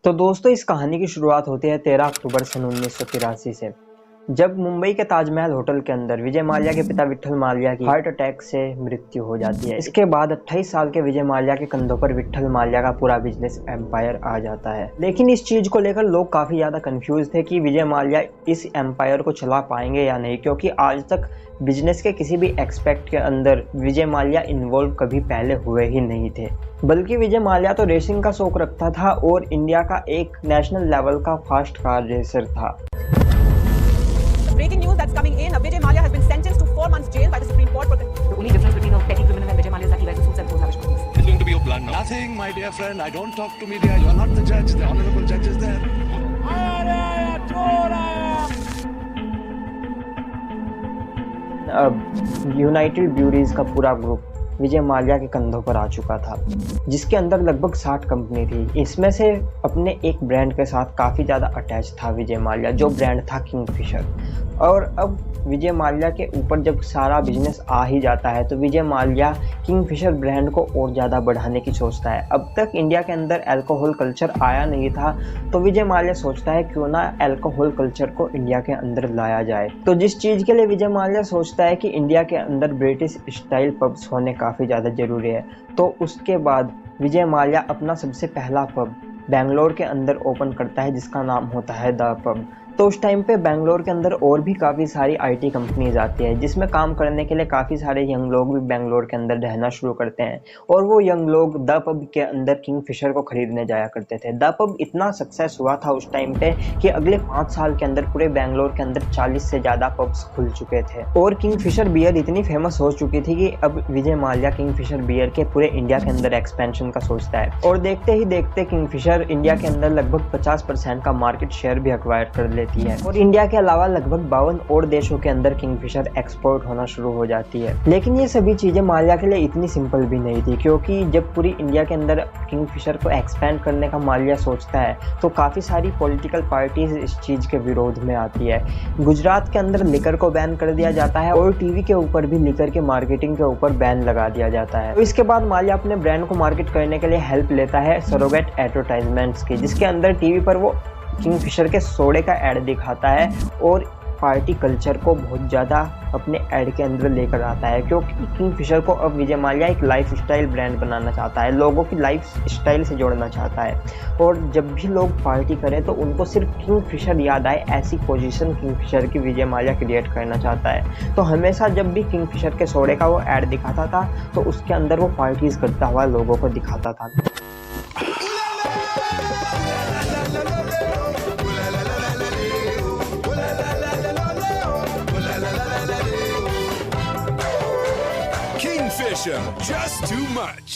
तो दोस्तों इस कहानी की शुरुआत होती है 13 अक्टूबर सन 1983 से, जब मुंबई के ताजमहल होटल के अंदर विजय माल्या के पिता विट्ठल माल्या की हार्ट अटैक से मृत्यु हो जाती है। इसके बाद 28 साल के विजय माल्या के कंधों पर विट्ठल माल्या का पूरा बिजनेस एम्पायर आ जाता है। लेकिन इस चीज को लेकर लोग काफी ज्यादा कंफ्यूज थे कि विजय माल्या इस एम्पायर को चला पाएंगे या नहीं, क्योंकि आज तक बिजनेस के किसी भी एक्सपेक्ट के अंदर विजय माल्या इन्वॉल्व कभी पहले हुए ही नहीं थे। बल्कि विजय माल्या तो रेसिंग का शौक रखता था और इंडिया का एक नेशनल लेवल का फास्ट कार रेसर था। Breaking news that's coming in. Vijay Mallya has been sentenced to 4 months jail by the Supreme Court. The only difference between a petty criminal and Vijay Mallya is that he wears a suit and goes lavish parties. It's going to be your plan now. Nothing, my dear friend. I don't talk to media. You are not the judge. The honorable judge is there. अब United ब्यूरीज का पूरा group Vijay Mallya के कंधों पर आ चुका था, जिसके अंदर लगभग 60 कंपनी थी। इसमें से अपने एक ब्रांड के साथ काफ़ी ज़्यादा अटैच था विजय माल्या, जो ब्रांड था किंगफिशर। और अब विजय माल्या के ऊपर जब सारा बिजनेस आ ही जाता है तो विजय माल्या किंगफिशर ब्रांड को और ज़्यादा बढ़ाने की सोचता है। अब तक इंडिया के अंदर अल्कोहल कल्चर आया नहीं था, तो विजय माल्या सोचता है क्यों ना अल्कोहल कल्चर को इंडिया के अंदर लाया जाए। तो जिस चीज़ के लिए विजय माल्या सोचता है कि इंडिया के अंदर ब्रिटिश स्टाइल पब्स होने काफ़ी ज़्यादा ज़रूरी है, तो उसके बाद विजय माल्या अपना सबसे पहला पब बेंगलोर के अंदर ओपन करता है, जिसका नाम होता है द पब। तो उस टाइम पे बेंगलोर के अंदर और भी काफ़ी सारी आईटी कंपनीज आती है, जिसमें काम करने के लिए काफ़ी सारे यंग लोग भी बेंगलोर के अंदर रहना शुरू करते हैं। और वो यंग लोग द पब के अंदर किंगफिशर को खरीदने जाया करते थे। द पब इतना सक्सेस हुआ था उस टाइम पे कि अगले 5 साल के अंदर पूरे बेंगलोर के अंदर 40 से ज़्यादा पब्स खुल चुके थे। और किंगफिशर बियर इतनी फेमस हो चुकी थी कि अब विजय माल्या किंगफिशर बियर के पूरे इंडिया के अंदर एक्सपेंशन का सोचता है। और देखते ही देखते किंगफिशर इंडिया के अंदर लगभग 50% का मार्केट शेयर भी एक्वायर कर लेती है। और इंडिया के अलावा लगभग 52 और देशों के अंदर किंगफिशर एक्सपोर्ट होना शुरू हो जाती है। लेकिन ये सभी चीजें माल्या के लिए इतनी सिंपल भी नहीं थी, क्योंकि जब पूरी इंडिया के अंदर किंगफिशर को एक्सपेंड करने का माल्या सोचता है तो काफी सारी पॉलिटिकल पार्टीज इस चीज के विरोध में आती है। गुजरात के अंदर लिकर को बैन कर दिया जाता है और टीवी के ऊपर भी लिकर के मार्केटिंग के ऊपर बैन लगा दिया जाता है। तो इसके बाद माल्या अपने ब्रांड को मार्केट करने के लिए हेल्प लेता है सरोगेट एडवर्टाइजमेंट्स की, जिसके अंदर टीवी पर वो किंगफिशर के सोडे का ऐड दिखाता है और पार्टी कल्चर को बहुत ज़्यादा अपने ऐड के अंदर लेकर आता है, क्योंकि किंगफिशर को अब विजय माल्या एक लाइफ स्टाइल ब्रांड बनाना चाहता है, लोगों की लाइफ स्टाइल से जोड़ना चाहता है। और जब भी लोग पार्टी करें तो उनको सिर्फ किंगफिशर याद आए, ऐसी पोजीशन किंगफिशर की विजय माल्या क्रिएट करना चाहता है। तो हमेशा जब भी किंगफिशर के सोडे का वो ऐड दिखाता था तो उसके अंदर वो पार्टीज करता हुआ लोगों को दिखाता था। Kingfisher, just too much.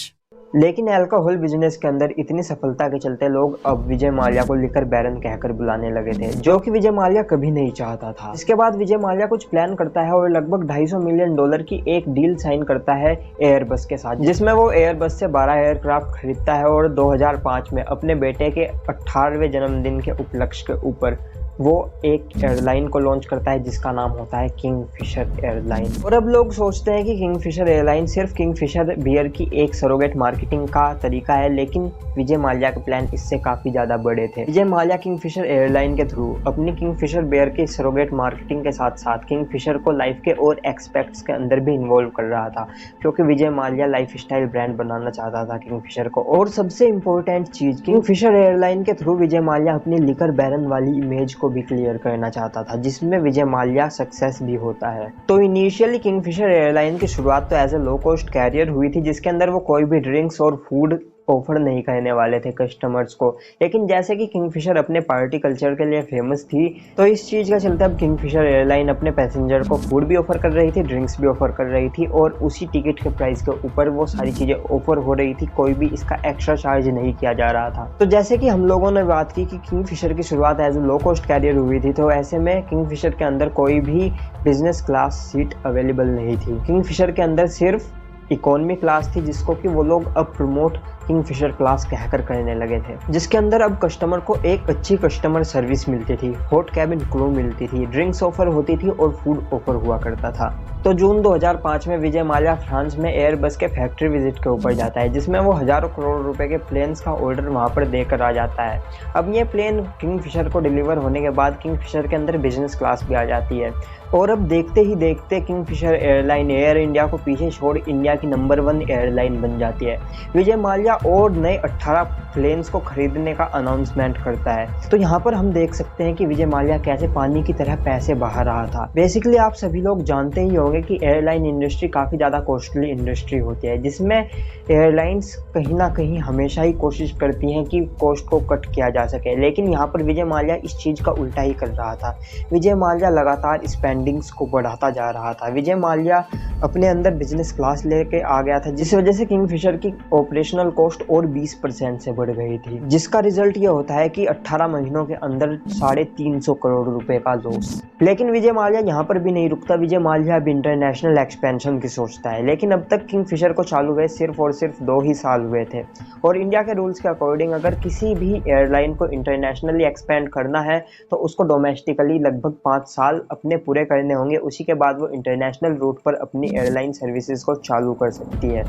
लेकिन अल्कोहल बिजनेस के अंदर इतनी सफलता के चलते लोग अब विजय माल्या को लिकर बैरन कहकर बुलाने लगे थे, जो कि विजय माल्या कभी नहीं चाहता था। इसके बाद विजय माल्या कुछ प्लान करता है और लगभग $250 मिलियन की एक डील साइन करता है एयरबस के साथ, जिसमें वो एयरबस से 12 एयरक्राफ्ट खरीदता है और 2005 में अपने बेटे के 18वें जन्मदिन के उपलक्ष्य के ऊपर वो एक एयरलाइन को लॉन्च करता है, जिसका नाम होता है किंगफिशर एयरलाइन। और अब लोग सोचते हैं कि किंगफिशर एयरलाइन सिर्फ किंगफिशर बियर की एक सरोगेट मार्केटिंग का तरीका है, लेकिन विजय माल्या के प्लान इससे काफ़ी ज़्यादा बड़े थे। विजय माल्या किंगफिशर एयरलाइन के थ्रू अपनी किंगफिशर बियर की सरोगेट मार्केटिंग के साथ साथ किंगफिशर को लाइफ के और एक्सपेक्ट्स के अंदर भी इन्वॉल्व कर रहा था, क्योंकि Vijay Mallya life style brand बनाना चाहता था किंगफिशर को। और सबसे इम्पोर्टेंट चीज़, किंगफिशर एयरलाइन के थ्रू विजय माल्या अपनी लिकर बैरन वाली इमेज को भी क्लियर करना चाहता था, जिसमें विजय माल्या सक्सेस भी होता है। तो इनिशियली किंगफिशर एयरलाइन की शुरुआत तो as a low cost carrier हुई थी, जिसके अंदर वो कोई भी ड्रिंक्स और फूड ऑफर नहीं करने वाले थे कस्टमर्स को। लेकिन जैसे कि किंगफिशर अपने पार्टी कल्चर के लिए फेमस थी, तो इस चीज़ का चलते अब किंगफिशर एयरलाइन अपने पैसेंजर को फूड भी ऑफर कर रही थी, ड्रिंक्स भी ऑफर कर रही थी, और उसी टिकट के प्राइस के ऊपर वो सारी चीज़ें ऑफर हो रही थी, कोई भी इसका एक्स्ट्रा चार्ज नहीं किया जा रहा था। तो जैसे कि हम लोगों ने बात की कि किंगफिशर की शुरुआत as a low cost carrier हुई थी, तो ऐसे में किंगफिशर के अंदर कोई भी बिजनेस क्लास सीट अवेलेबल नहीं थी। किंगफिशर के अंदर सिर्फ इकोनॉमी क्लास थी, जिसको कि वो लोग अब प्रमोट किंगफिशर क्लास कहकर करने लगे थे, जिसके अंदर अब कस्टमर को एक अच्छी कस्टमर सर्विस मिलती थी, हॉट कैबिन क्रू मिलती थी, ड्रिंक्स ऑफर होती थी और फूड ऑफर हुआ करता था। तो जून 2005 में विजय माल्या फ्रांस में एयरबस के फैक्ट्री विजिट के ऊपर जाता है, जिसमें वो हजारों करोड़ रुपए के प्लेन्स का ऑर्डर वहां पर देकर आ जाता है। अब ये प्लेन किंगफिशर को डिलीवर होने के बाद किंगफिशर के अंदर बिजनेस क्लास भी आ जाती है और अब देखते ही देखते किंगफिशर एयरलाइन एयर इंडिया को पीछे छोड़ इंडिया की नंबर 1 एयरलाइन बन जाती है। विजय माल्या और नए 18 प्लेन्स को खरीदने का अनाउंसमेंट करता है। तो यहाँ पर हम देख सकते हैं कि विजय माल्या कैसे पानी की तरह पैसे बहा रहा था। बेसिकली आप सभी लोग जानते ही होंगे कि एयरलाइन इंडस्ट्री काफ़ी ज़्यादा कॉस्टली इंडस्ट्री होती है, जिसमें एयरलाइंस कहीं ना कहीं हमेशा ही कोशिश करती हैं कि कॉस्ट को कट किया जा सके, लेकिन यहाँ पर विजय माल्या इस चीज़ का उल्टा ही कर रहा था। विजय माल्या लगातार स्पेंडिंग्स को बढ़ाता जा रहा था। विजय माल्या अपने अंदर बिजनेस क्लास लेके आ गया था, जिस वजह से किंगफिशर की ऑपरेशनल कॉस्ट और 20% से बढ़ गई थी, जिसका रिजल्ट ये होता है कि 18 महीनों के अंदर 350 करोड़ रुपए का लॉस। लेकिन विजय माल्या यहाँ पर भी नहीं रुकता। विजय माल्या अब इंटरनेशनल एक्सपेंशन की सोचता है, लेकिन अब तक किंगफिशर को चालू हुए सिर्फ और सिर्फ 2 ही साल हुए थे और इंडिया के रूल्स के अकॉर्डिंग अगर किसी भी एयरलाइन को इंटरनेशनली एक्सपेंड करना है तो उसको डोमेस्टिकली लगभग 5 साल अपने पूरे करने होंगे, उसी के बाद वो इंटरनेशनल रूट पर अपनी एयरलाइन सर्विसेज को चालू कर सकती है।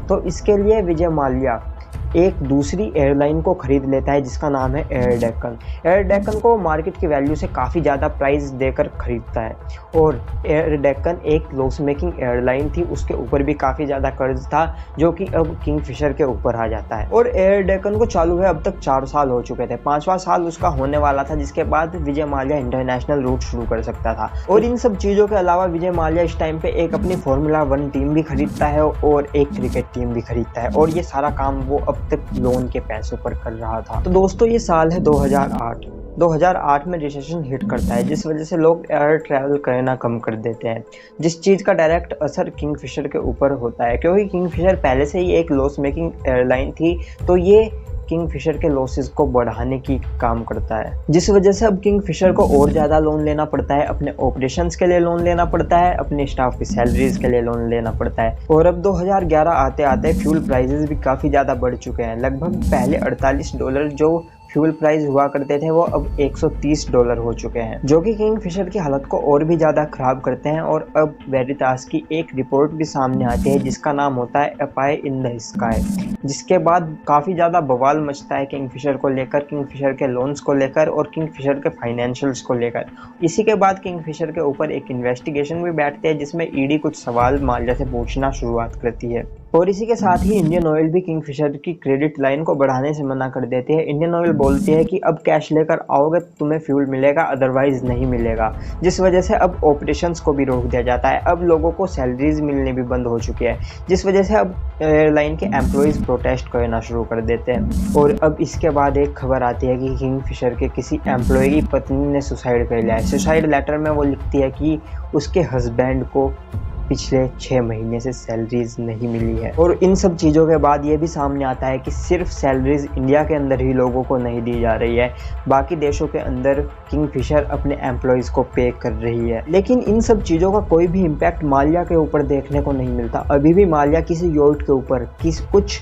तो इसके लिए विजय माल्या एक दूसरी एयरलाइन को खरीद लेता है जिसका नाम है एयर डेक्कन। एयर डेक्कन को मार्केट की वैल्यू से काफ़ी ज़्यादा प्राइस देकर खरीदता है और एयर डेक्कन एक लॉस मेकिंग एयरलाइन थी, उसके ऊपर भी काफ़ी ज़्यादा कर्ज था जो कि अब किंगफिशर के ऊपर आ जाता है। और एयर डेक्कन को चालू हुए अब तक 4 साल हो चुके थे, 5वां साल उसका होने वाला था, जिसके बाद विजय माल्या इंटरनेशनल रूट शुरू कर सकता था। और इन सब चीज़ों के अलावा विजय माल्या इस टाइम पे एक अपनी फार्मूला 1 टीम भी खरीदता है और एक क्रिकेट टीम भी खरीदता है और ये सारा काम वो अब तक लोन के पैसों पर कर रहा था। तो दोस्तों ये साल है 2008 में रिसेशन हिट करता है, जिस वजह से लोग एयर ट्रैवल करना कम कर देते हैं, जिस चीज़ का डायरेक्ट असर किंगफिशर के ऊपर होता है, क्योंकि किंगफिशर पहले से ही एक लॉस मेकिंग एयरलाइन थी, तो ये किंगफिशर के लॉसेस को बढ़ाने की काम करता है, जिस वजह से अब किंगफिशर को और ज़्यादा लोन लेना पड़ता है, अपने ऑपरेशंस के लिए लोन लेना पड़ता है, अपने स्टाफ की सैलरीज के लिए लोन लेना पड़ता है। और अब 2011 आते आते फ्यूल प्राइसेस भी काफ़ी ज़्यादा बढ़ चुके हैं। लगभग पहले $48 जो फ्यूल प्राइस हुआ करते थे वो अब $130 हो चुके हैं, जो कि किंगफिशर की हालत को और भी ज़्यादा ख़राब करते हैं। और अब वेरिटास की एक रिपोर्ट भी सामने आती है जिसका नाम होता है अ पाई इन द स्काई, जिसके बाद काफ़ी ज़्यादा बवाल मचता है किंगफिशर को लेकर, किंगफिशर के लोन्स को लेकर और किंगफिशर के फाइनेंशियल्स को लेकर। इसी के बाद किंगफिशर के ऊपर एक इन्वेस्टिगेशन भी बैठती है जिसमें ईडी कुछ सवाल माल्या से पूछना शुरुआत करती है। और इसी के साथ ही इंडियन ऑयल भी किंगफिशर की क्रेडिट लाइन को बढ़ाने से मना कर देती है। इंडियन ऑयल बोलती है कि अब कैश लेकर आओगे तो तुम्हें फ्यूल मिलेगा, अदरवाइज नहीं मिलेगा, जिस वजह से अब ऑपरेशंस को भी रोक दिया जाता है। अब लोगों को सैलरीज मिलने भी बंद हो चुकी है, जिस वजह से अब एयरलाइन के एम्प्लॉयज़ प्रोटेस्ट करना शुरू कर देते हैं। और अब इसके बाद एक खबर आती है कि किंगफिशर के किसी एम्प्लॉय की पत्नी ने सुसाइड कर लिया है। सुसाइड लेटर में वो लिखती है कि उसके हस्बैंड को पिछले 6 महीने से सैलरीज नहीं मिली है। और इन सब चीज़ों के बाद ये भी सामने आता है कि सिर्फ सैलरीज इंडिया के अंदर ही लोगों को नहीं दी जा रही है, बाकी देशों के अंदर किंगफिशर अपने एम्प्लॉयज़ को पे कर रही है। लेकिन इन सब चीज़ों का कोई भी इम्पैक्ट माल्या के ऊपर देखने को नहीं मिलता। अभी भी माल्या किसी यॉट के ऊपर कुछ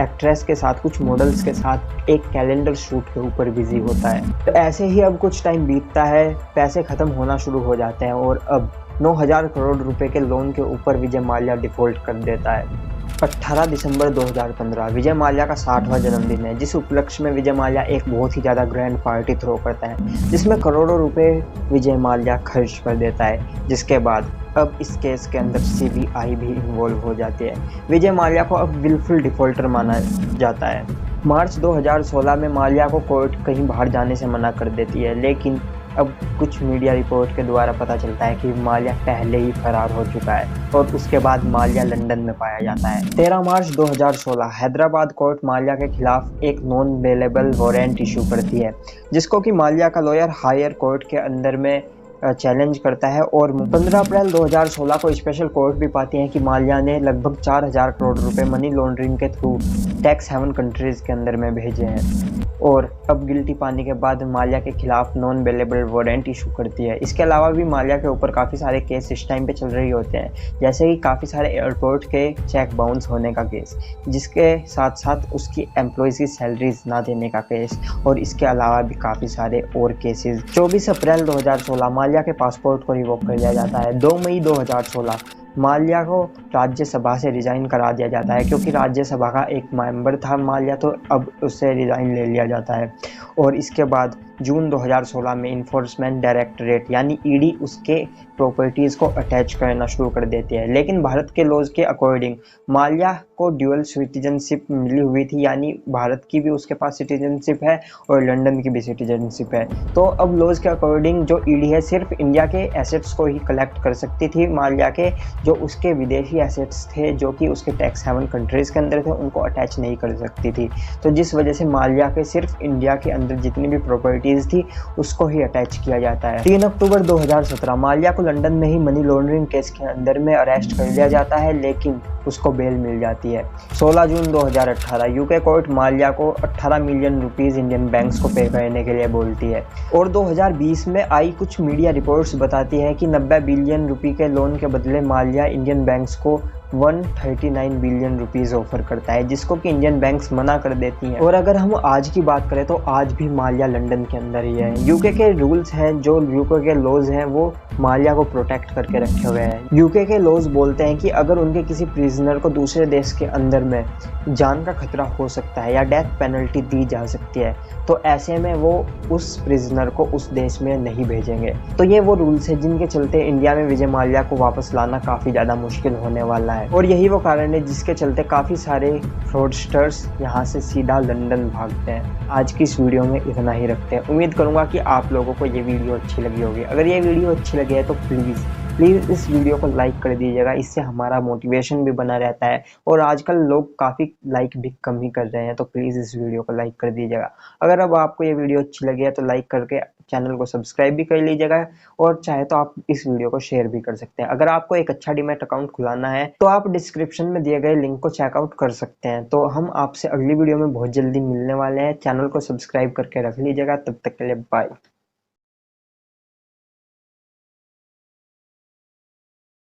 एक्ट्रेस के साथ, कुछ मॉडल्स के साथ एक कैलेंडर शूट के ऊपर बिजी होता है। तो ऐसे ही अब कुछ टाइम बीतता है, पैसे ख़त्म होना शुरू हो जाते हैं और अब 9,000 करोड़ रुपए के लोन के ऊपर विजय माल्या डिफ़ॉल्ट कर देता है। 18 दिसंबर 2015 विजय माल्या का 60वां जन्मदिन है, जिस उपलक्ष्य में विजय माल्या एक बहुत ही ज़्यादा ग्रैंड पार्टी थ्रो करता है, जिसमें करोड़ों रुपए विजय माल्या खर्च कर देता है। जिसके बाद अब इस केस के अंदर CBI भी इन्वॉल्व हो जाती है। विजय माल्या को अब विलफुल डिफ़ॉल्टर माना जाता है। मार्च 2016 में माल्या को कोर्ट कहीं बाहर जाने से मना कर देती है, लेकिन अब कुछ मीडिया रिपोर्ट के द्वारा पता चलता है कि माल्या पहले ही फरार हो चुका है और उसके बाद माल्या लंदन में पाया जाता है। 13 मार्च 2016 हैदराबाद कोर्ट माल्या के खिलाफ एक नॉन बेलेबल वारंट इशू करती है, जिसको कि माल्या का लॉयर हायर कोर्ट के अंदर में चैलेंज करता है और 15 अप्रैल 2016 को स्पेशल कोर्ट भी पाती है कि माल्या ने लगभग 4000 करोड़ रुपए मनी लॉन्ड्रिंग के थ्रू टैक्स हेवन कंट्रीज के अंदर में भेजे हैं और अब गिल्टी पाने के बाद माल्या के खिलाफ नॉन बेलेबल वारंट इशू करती है। इसके अलावा भी माल्या के ऊपर काफ़ी सारे केस इस टाइम पे चल रही होते हैं, जैसे कि काफ़ी सारे एयरपोर्ट के चेक बाउंस होने का केस, जिसके साथ साथ उसकी एम्प्लॉयज़ की सैलरीज ना देने का केस और इसके अलावा भी काफ़ी सारे और केसेस। 24 अप्रैल 2016 माल्या के पासपोर्ट को रिवोक कर दिया जाता है। 2 मई 2016 माल्या को राज्यसभा से रिजाइन करा दिया जाता है, क्योंकि राज्यसभा का एक मेंबर था माल्या, तो अब उससे रिजाइन ले लिया जाता है। और इसके बाद जून 2016 में इन्फोर्समेंट डायरेक्टरेट यानी ईडी उसके प्रॉपर्टीज़ को अटैच करना शुरू कर देती है। लेकिन भारत के लॉज के अकॉर्डिंग माल्या को ड्यूअल सिटीजनशिप मिली हुई थी, यानी भारत की भी उसके पास सिटीजनशिप है और लंदन की भी सिटीजनशिप है। तो अब लॉज के अकॉर्डिंग जो ईडी है सिर्फ इंडिया के एसेट्स को ही कलेक्ट कर सकती थी, माल्या के जो उसके विदेशी एसेट्स थे जो कि उसके टैक्स हेवन कंट्रीज़ के अंदर थे उनको अटैच नहीं कर सकती थी। तो जिस वजह से माल्या के सिर्फ इंडिया के अंदर जितनी भी प्रॉपर्टीज़ थी उसको ही अटैच किया जाता है। 3 अक्टूबर 2017 माल्या को लंदन में ही मनी लॉन्ड्रिंग केस के अंदर में अरेस्ट कर लिया जाता है, लेकिन उसको बेल मिल जाती है। 16 जून 2018 यूके कोर्ट माल्या को 18 मिलियन रुपीस इंडियन बैंक्स को पे करने के लिए बोलती है। और 2020 में आई कुछ मीडिया रिपोर्ट्स बताती है कि 90 बिलियन रुपए के लोन के बदले माल्या इंडियन बैंक्स को 139 बिलियन रुपीस ऑफर करता है, जिसको कि इंडियन बैंक्स मना कर देती हैं। और अगर हम आज की बात करें तो आज भी माल्या लंदन के अंदर ही है। यूके के रूल्स हैं, जो यूके के लॉज हैं वो माल्या को प्रोटेक्ट करके रखे हुए हैं। यूके के लॉज बोलते हैं कि अगर उनके किसी प्रिजनर को दूसरे देश के अंदर में जान का खतरा हो सकता है या डेथ पेनल्टी दी जा सकती है, तो ऐसे में वो उस प्रिजनर को उस देश में नहीं भेजेंगे। तो ये वो रूल्स हैं जिनके चलते इंडिया में विजय माल्या को वापस लाना काफ़ी ज़्यादा मुश्किल होने वाला है। और यही वो कारण है जिसके चलते काफ़ी सारे फ्रॉडस्टर्स यहाँ से सीधा लंदन भागते हैं। आज की इस वीडियो में इतना ही रखते हैं। उम्मीद करूँगा कि आप लोगों को ये वीडियो अच्छी लगी होगी। अगर ये वीडियो अच्छी लगी है तो प्लीज़ इस वीडियो को लाइक कर दीजिएगा, इससे हमारा मोटिवेशन भी बना रहता है। और आजकल लोग काफ़ी लाइक भी कम ही कर रहे हैं, तो प्लीज़ इस वीडियो को लाइक कर दीजिएगा। अगर अब आपको ये वीडियो अच्छी लगी है तो लाइक करके चैनल को सब्सक्राइब भी कर लीजिएगा, और चाहे तो आप इस वीडियो को शेयर भी कर सकते हैं। अगर आपको एक अच्छा डीमैट अकाउंट खुलाना है तो आप डिस्क्रिप्शन में दिए गए लिंक को चेकआउट कर सकते हैं। तो हम आपसे अगली वीडियो में बहुत जल्दी मिलने वाले हैं। चैनल को सब्सक्राइब करके रख लीजिएगा। तब तक के लिए बाय।